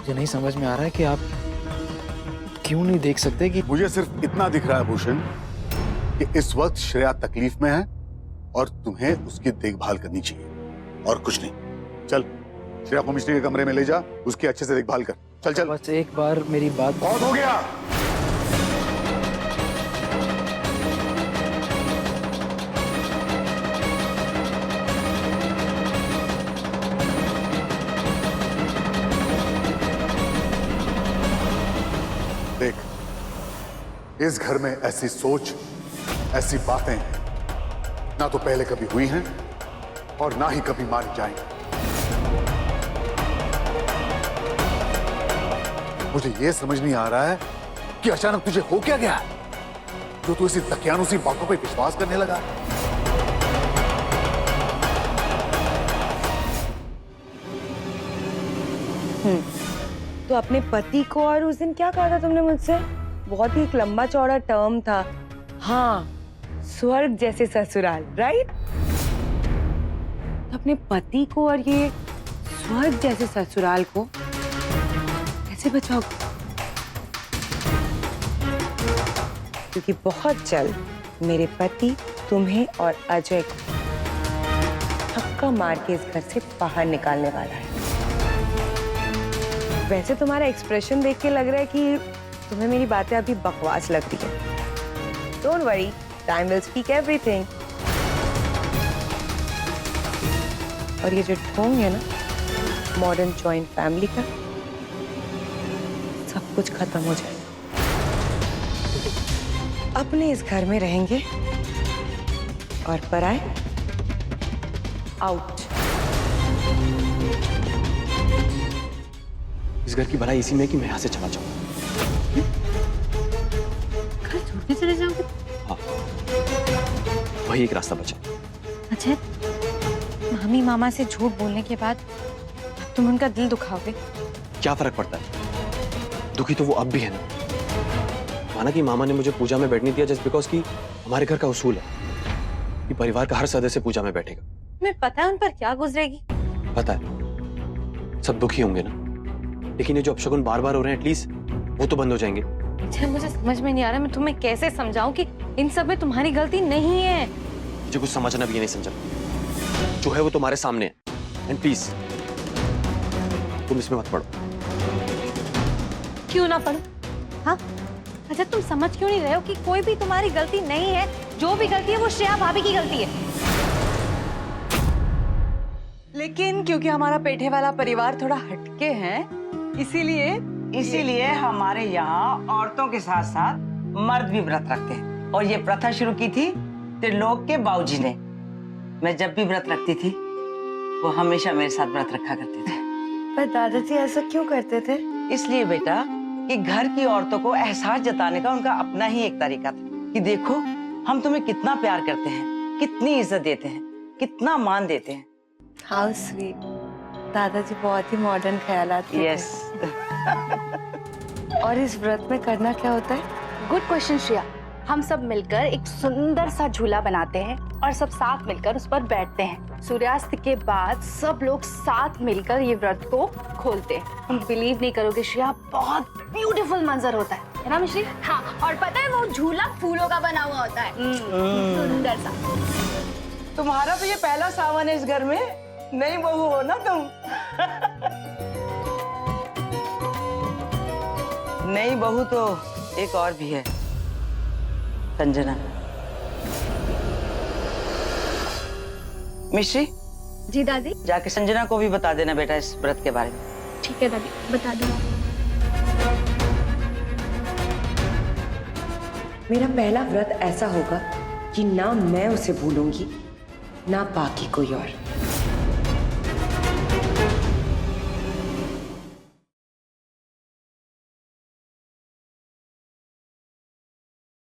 मुझे नहीं समझ में आ रहा है कि आप क्यों नहीं देख सकते कि मुझे सिर्फ इतना दिख रहा है भूषण कि इस वक्त श्रेया तकलीफ में है और तुम्हें उसकी देखभाल करनी चाहिए और कुछ नहीं। चल श्रेया को मिस्त्री के कमरे में ले जा, उसकी अच्छे से देखभाल कर। चल चल। बस एक बार मेरी बात। बहुत हो गया। देख, इस घर में ऐसी सोच, ऐसी बातें ना तो पहले कभी हुई हैं और ना ही कभी मानी जाएंगी। मुझे यह समझ नहीं आ रहा है कि अचानक तुझे हो क्या गया जो तू इसी दकियानुसी बातों पे विश्वास करने लगा। तो अपने पति को, और उस दिन क्या कहा था तुमने मुझसे? बहुत ही एक लंबा चौड़ा टर्म था। हाँ, स्वर्ग जैसे ससुराल, राइट? तो अपने पति को और ये स्वर्ग जैसे ससुराल को कैसे बचाओगे? क्योंकि बहुत जल्द मेरे पति तुम्हें और अजय को धक्का मार के इस घर से बाहर निकालने वाला है। वैसे तुम्हारा एक्सप्रेशन देख के लग रहा है कि तुम्हें मेरी बातें अभी बकवास लग रही है। Don't worry, time will speak everything. और ये जो ढोंग है ना मॉडर्न जॉइंट फैमिली का, सब कुछ खत्म हो जाएगा। अपने इस घर में रहेंगे और पराए आउट। इस घर की भलाई इसी में कि मैं यहाँ से चला जाऊँ। घर छोड़ के चले जाओगे? हाँ, वही एक रास्ता बचा। अजय, मामी मामा से झूठ बोलने के बाद तुम उनका दिल दुखाओगे। क्या फर्क पड़ता है? दुखी तो वो अब भी है ना। माना कि मामा ने मुझे पूजा में बैठने दिया जस्ट बिकॉज कि हमारे घर का उसूल है कि परिवार का हर सदस्य पूजा में बैठेगा। तुम्हें पता है उन पर क्या गुजरेगी? पता है, सब दुखी होंगे ना, लेकिन ये जो अपशगुन बार बार हो रहे हैं एटलीस्ट वो तो बंद हो जाएंगे। अजय, मुझे समझ में नहीं आ रहा मैं तुम्हें कैसे समझाऊं कि इन सब में तुम्हारी गलती नहीं है। मुझे कुछ समझना भी नहीं समझा। जो है वो तुम्हारे सामने है एंड प्लीज तुम इसमें मत पड़ो। क्यों ना पढ़ो? हाँ अजय, तुम समझ क्यों नहीं रहे हो कि कोई भी तुम्हारी गलती नहीं है? जो भी गलती है वो श्रेया भाभी की गलती है। लेकिन क्योंकि हमारा पेठे वाला परिवार थोड़ा हटके है, इसीलिए हमारे यहाँ औरतों के साथ साथ मर्द भी व्रत रखते हैं। और ये प्रथा शुरू की थी त्रिलोक के बाबूजी ने। मैं जब भी व्रत रखती थी वो हमेशा मेरे साथ व्रत रखा करते थे। पर दादाजी ऐसा क्यों करते थे? इसलिए बेटा कि घर की औरतों को एहसास जताने का उनका अपना ही एक तरीका था कि देखो हम तुम्हें कितना प्यार करते हैं, कितनी इज्जत देते हैं, कितना मान देते हैं। How sweet. दादाजी बहुत ही मॉडर्न ख्यालात के यस। थे। और इस व्रत में करना क्या होता है? Good question Shreya. हम सब मिलकर एक सुंदर सा झूला बनाते हैं और सब साथ मिलकर उस पर बैठते हैं। सूर्यास्त के बाद सब लोग साथ मिलकर ये व्रत को खोलते हैं। तुम बिलीव नहीं करोगे श्रेया, बहुत ब्यूटीफुल मंजर होता है ना मिश्री? हाँ, और पता है वो झूला फूलों का बना हुआ होता है। सुंदर सा। तुम्हारा तो ये पहला सावन है इस घर में, नई बहू हो ना तुम। नई बहू तो एक और भी है, संजना। मिश्री जी दादी। जाके संजना को भी बता देना बेटा इस व्रत के बारे में। ठीक है दादी, बता दो। मेरा पहला व्रत ऐसा होगा कि ना मैं उसे भूलूंगी ना बाकी कोई और।